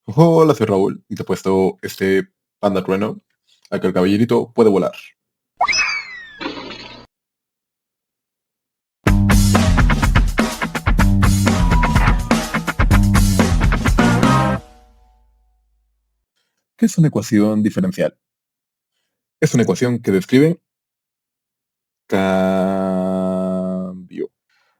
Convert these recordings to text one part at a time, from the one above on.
Hola, soy Raúl y te he puesto este panda trueno a que el caballerito puede volar. ¿Qué es una ecuación diferencial? Es una ecuación que describe cambio.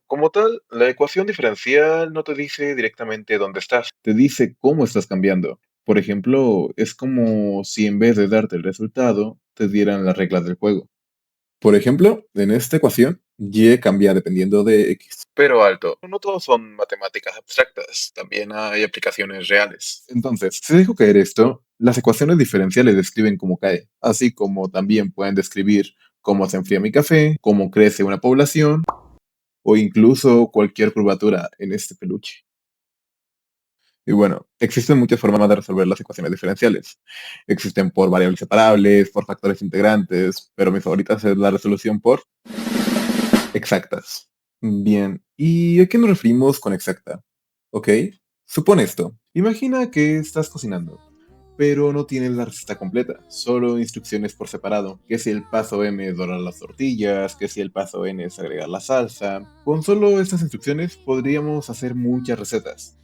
Como tal, la ecuación diferencial no te dice directamente dónde estás, te dice cómo estás cambiando. Por ejemplo, es como si en vez de darte el resultado, te dieran las reglas del juego. Por ejemplo, en esta ecuación, y cambia dependiendo de x. Pero alto, no todos son matemáticas abstractas, también hay aplicaciones reales. Entonces, si dejo caer esto, las ecuaciones diferenciales describen cómo cae, así como también pueden describir cómo se enfría mi café, cómo crece una población, o incluso cualquier curvatura en este peluche. Y bueno, existen muchas formas de resolver las ecuaciones diferenciales. Existen por variables separables, por factores integrantes, pero mi favorita es la resolución por exactas. Bien, ¿y a qué nos referimos con exacta? Ok, supone esto. Imagina que estás cocinando, pero no tienes la receta completa, solo instrucciones por separado. Que si el paso M es dorar las tortillas, que si el paso N es agregar la salsa. Con solo estas instrucciones podríamos hacer muchas recetas,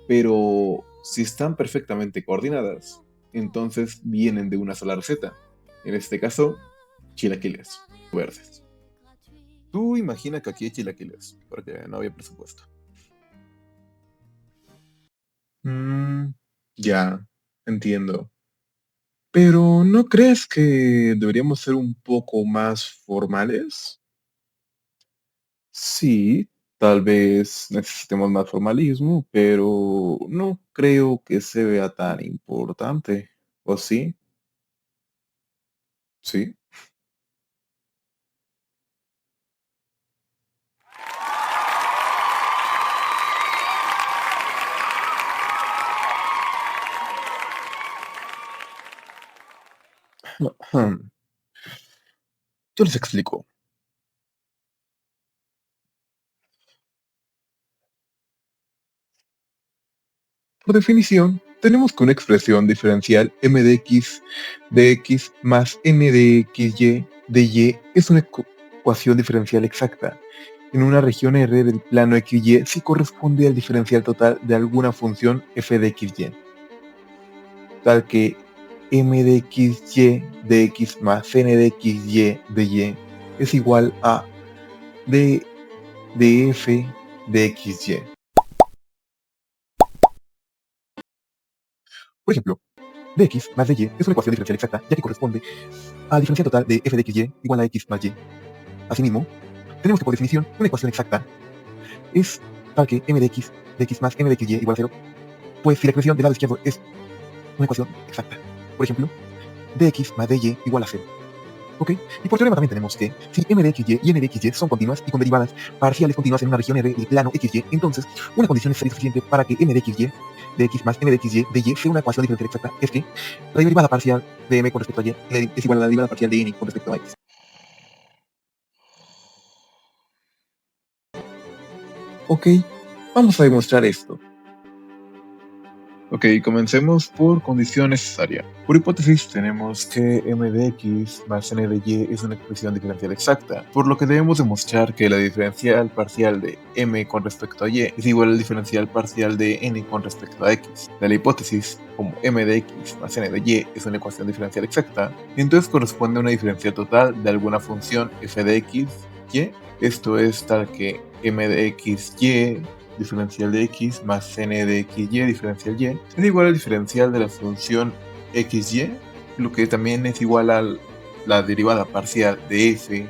pero si están perfectamente coordinadas, entonces vienen de una sola receta. En este caso, chilaquiles verdes. Tú imagina que aquí hay chilaquiles, porque no había presupuesto. Mm, ya, entiendo. Pero ¿no crees que deberíamos ser un poco más formales? Sí, tal vez necesitemos más formalismo, pero no creo que se vea tan importante. ¿O sí? Sí. Yo les explico. Por definición, tenemos que una expresión diferencial m de x más n de xy de y es una ecuación diferencial exacta. En una región R del plano XY si corresponde al diferencial total de alguna función f de xy, tal que m de xy de x más n de xy de y es igual a d de f de xy. Por ejemplo, dx más dy es una ecuación diferencial exacta, ya que corresponde al diferencial total de f de xy igual a x más y. Asimismo, tenemos que por definición una ecuación exacta es tal que m de x más m de xy igual a 0, pues si la expresión del lado izquierdo es una ecuación exacta. Por ejemplo, dx más dy igual a 0. ¿Ok? Y por teorema también tenemos que si m de xy y n de xy son continuas y con derivadas parciales continuas en una región R del plano xy, entonces una condición necesaria y suficiente para que m de xy de x más m de xy de y sea una ecuación diferencial exacta es que la derivada parcial de m con respecto a y es igual a la derivada parcial de n con respecto a x. Ok, vamos a demostrar esto. Ok, comencemos por condición necesaria. Por hipótesis, tenemos que m de x más n de y es una expresión diferencial exacta, por lo que debemos demostrar que la diferencial parcial de m con respecto a y es igual al diferencial parcial de n con respecto a x. De la hipótesis, como m de x más n de y es una ecuación diferencial exacta, entonces corresponde a una diferencial total de alguna función f de x, y. Esto es tal que m de x, y diferencial de x más n de xy diferencial y es igual al diferencial de la función xy, lo que también es igual a la derivada parcial de f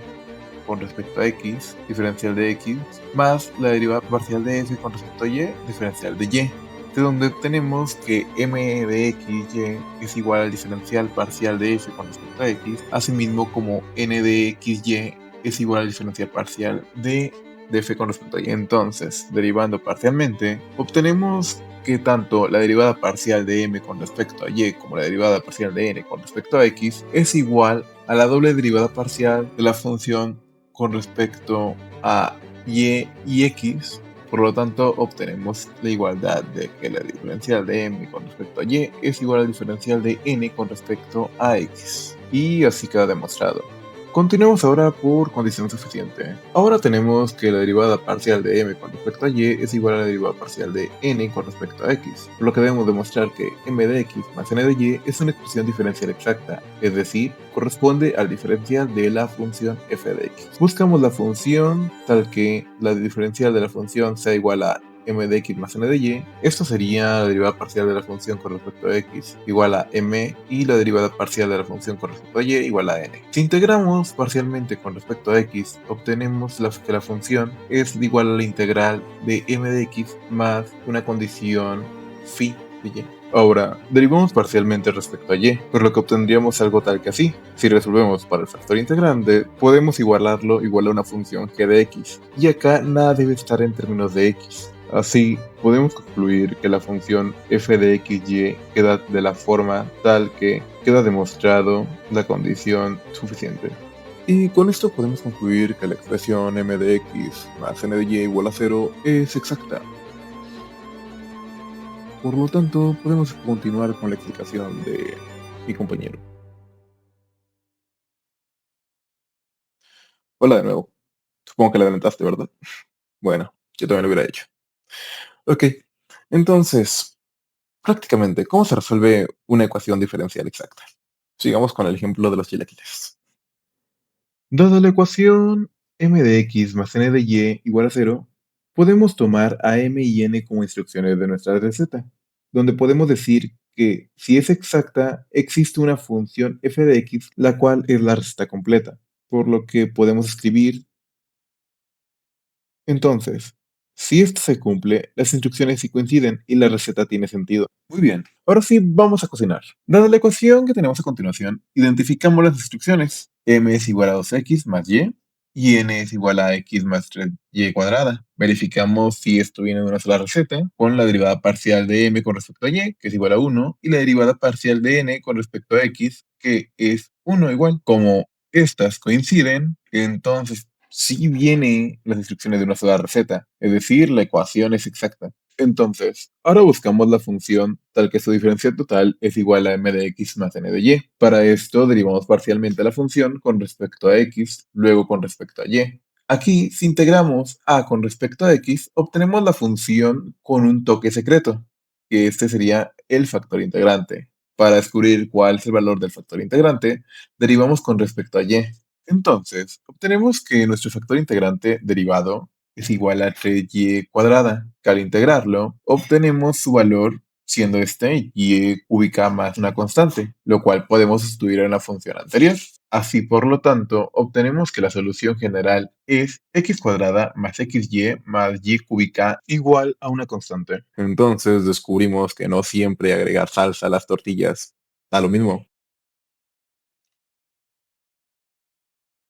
con respecto a x, diferencial de x, más la derivada parcial de f con respecto a y, diferencial de y. De donde tenemos que m de xy es igual al diferencial parcial de f con respecto a x, asimismo como n de xy es igual al diferencial parcial de f con respecto a y. Entonces, derivando parcialmente, obtenemos que tanto la derivada parcial de m con respecto a y como la derivada parcial de n con respecto a x es igual a la doble derivada parcial de la función con respecto a y x Por lo tanto, obtenemos la igualdad de que la diferencial de m con respecto a y es igual al diferencial de n con respecto a x. Y así queda demostrado. Continuemos ahora por condición suficiente. Ahora tenemos que la derivada parcial de m con respecto a y es igual a la derivada parcial de n con respecto a x, por lo que debemos demostrar que m de x más n de y es una expresión diferencial exacta, es decir, corresponde al diferencial de la función f de x. Buscamos la función tal que la diferencial de la función sea igual a m de x más n de y. Esto sería la derivada parcial de la función con respecto a x igual a m y la derivada parcial de la función con respecto a y igual a n. Si integramos parcialmente con respecto a x, obtenemos que la función es igual a la integral de m de x más una condición phi de y. Ahora, derivamos parcialmente respecto a y, por lo que obtendríamos algo tal que así. Si resolvemos para el factor integrante, podemos igualarlo igual a una función g de x, y acá nada debe estar en términos de x. Así, podemos concluir que la función f de xy queda de la forma tal que queda demostrado la condición suficiente. Y con esto podemos concluir que la expresión m de x más n de y igual a 0 es exacta. Por lo tanto, podemos continuar con la explicación de mi compañero. Hola de nuevo. Supongo que la adelantaste, ¿verdad? Bueno, yo también lo hubiera hecho. Ok, entonces, prácticamente, ¿cómo se resuelve una ecuación diferencial exacta? Sigamos con el ejemplo de los chilaquiles. Dada la ecuación m de x más n de y igual a 0, podemos tomar a m y n como instrucciones de nuestra receta, donde podemos decir que si es exacta, existe una función f de x, la cual es la receta completa, por lo que podemos escribir entonces, si esto se cumple, las instrucciones sí coinciden y la receta tiene sentido. Muy bien, ahora sí vamos a cocinar. Dada la ecuación que tenemos a continuación, identificamos las instrucciones. M es igual a 2x más y n es igual a x más 3y cuadrada. Verificamos si esto viene de una sola receta, con la derivada parcial de m con respecto a y, que es igual a 1, y la derivada parcial de n con respecto a x, que es 1 igual. Como estas coinciden, entonces sí viene las instrucciones de una sola receta, es decir, la ecuación es exacta. Entonces, ahora buscamos la función tal que su diferencial total es igual a m de x más n de y. Para esto derivamos parcialmente la función con respecto a x, luego con respecto a y. Aquí, si integramos a con respecto a x, obtenemos la función con un toque secreto, que este sería el factor integrante. Para descubrir cuál es el valor del factor integrante, derivamos con respecto a y. Entonces, obtenemos que nuestro factor integrante derivado es igual a 3y cuadrada, que al integrarlo, obtenemos su valor siendo este y ubicada más una constante, lo cual podemos sustituir en la función anterior. Así, por lo tanto, obtenemos que la solución general es x cuadrada más xy más y cúbica igual a una constante. Entonces descubrimos que no siempre agregar salsa a las tortillas da lo mismo.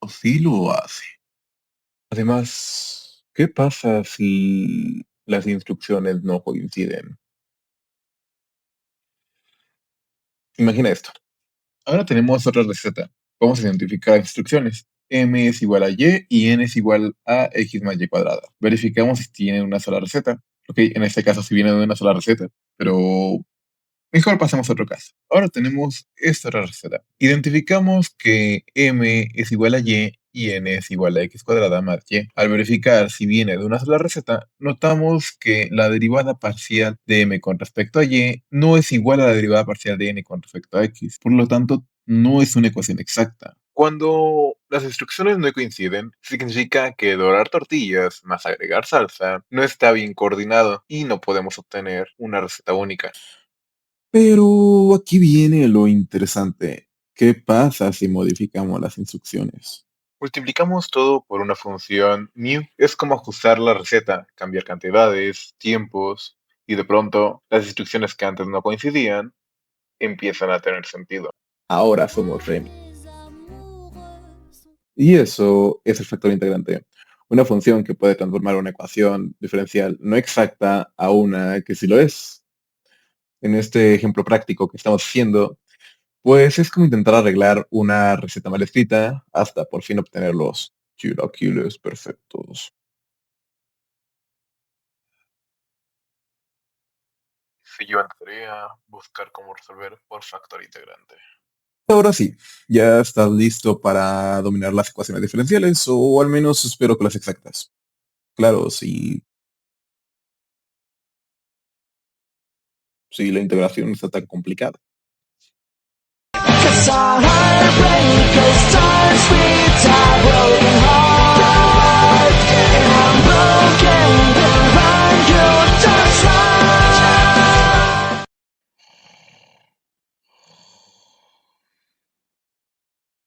O sí lo hace. Además, ¿qué pasa si las instrucciones no coinciden? Imagina esto. Ahora tenemos otra receta. Vamos a identificar las instrucciones. M es igual a y n es igual a x más y cuadrada. Verificamos si tienen una sola receta. Ok, en este caso sí viene de una sola receta, pero mejor pasemos a otro caso. Ahora tenemos esta otra receta. Identificamos que m es igual a y n es igual a x cuadrada más y. Al verificar si viene de una sola receta, notamos que la derivada parcial de m con respecto a y no es igual a la derivada parcial de n con respecto a x. Por lo tanto, no es una ecuación exacta. Cuando las instrucciones no coinciden, significa que dorar tortillas más agregar salsa no está bien coordinado y no podemos obtener una receta única. Pero aquí viene lo interesante. ¿Qué pasa si modificamos las instrucciones? Multiplicamos todo por una función new. Es como ajustar la receta, cambiar cantidades, tiempos, y de pronto las instrucciones que antes no coincidían empiezan a tener sentido. Ahora somos Remy. Y eso es el factor integrante. Una función que puede transformar una ecuación diferencial no exacta a una que sí lo es. En este ejemplo práctico que estamos haciendo, pues es como intentar arreglar una receta mal escrita hasta por fin obtener los chilaquiles perfectos. Siguiente tarea, buscar cómo resolver por factor integrante. Ahora sí, ya estás listo para dominar las ecuaciones diferenciales, o al menos espero que las exactas. Claro, si la integración no está tan complicada. Cause our heartbreak goes starts with tableau.